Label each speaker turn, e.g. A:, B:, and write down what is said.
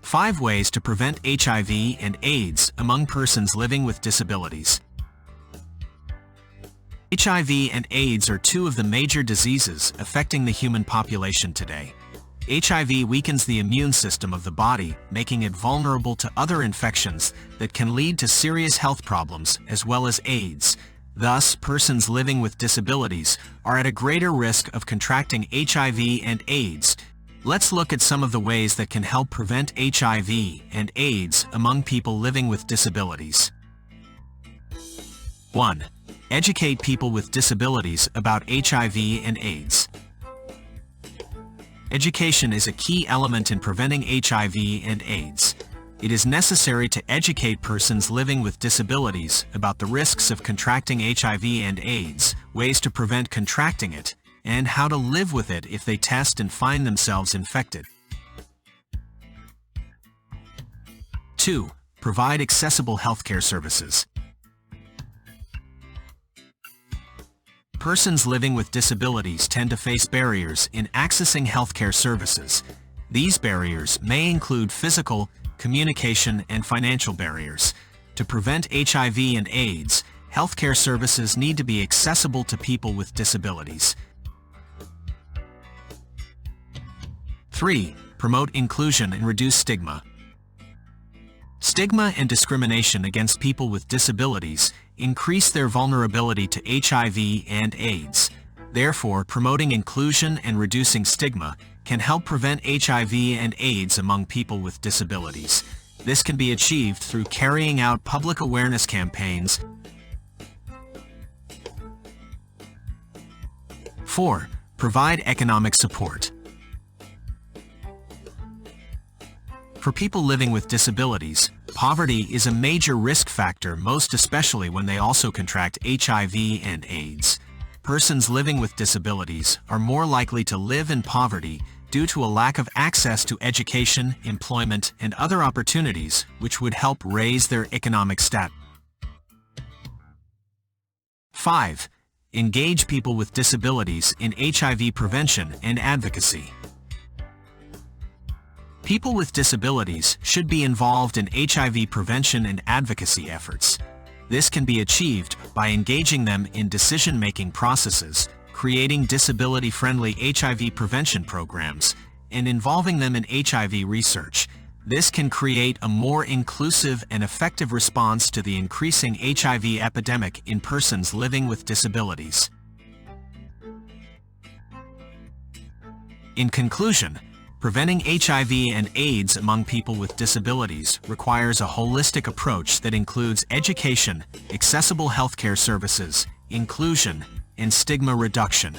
A: 5 ways to prevent HIV and AIDS among persons living with disabilities. HIV and AIDS are 2 of the major diseases affecting the human population today. HIV weakens the immune system of the body, making it vulnerable to other infections that can lead to serious health problems as well as AIDS. Thus, persons living with disabilities are at a greater risk of contracting HIV and AIDS. Let's look at some of the ways that can help prevent HIV and AIDS among people living with disabilities. 1. Educate people with disabilities about HIV and AIDS. Education is a key element in preventing HIV and AIDS. It is necessary to educate persons living with disabilities about the risks of contracting HIV and AIDS, ways to prevent contracting it, and how to live with it if they test and find themselves infected. 2. Provide accessible healthcare services. Persons living with disabilities tend to face barriers in accessing healthcare services. These barriers may include physical, communication, and financial barriers. To prevent HIV and AIDS, healthcare services need to be accessible to people with disabilities. 3. Promote inclusion and reduce stigma. Stigma and discrimination against people with disabilities increase their vulnerability to HIV and AIDS. Therefore, promoting inclusion and reducing stigma can help prevent HIV and AIDS among people with disabilities. This can be achieved through carrying out public awareness campaigns. 4. Provide economic support. For people living with disabilities, poverty is a major risk factor, most especially when they also contract HIV and AIDS. Persons living with disabilities are more likely to live in poverty due to a lack of access to education, employment, and other opportunities which would help raise their economic status. 5. Engage people with disabilities in HIV prevention and advocacy. People with disabilities should be involved in HIV prevention and advocacy efforts. This can be achieved by engaging them in decision-making processes, creating disability-friendly HIV prevention programs, and involving them in HIV research. This can create a more inclusive and effective response to the increasing HIV epidemic in persons living with disabilities. In conclusion, preventing HIV and AIDS among people with disabilities requires a holistic approach that includes education, accessible healthcare services, inclusion, and stigma reduction.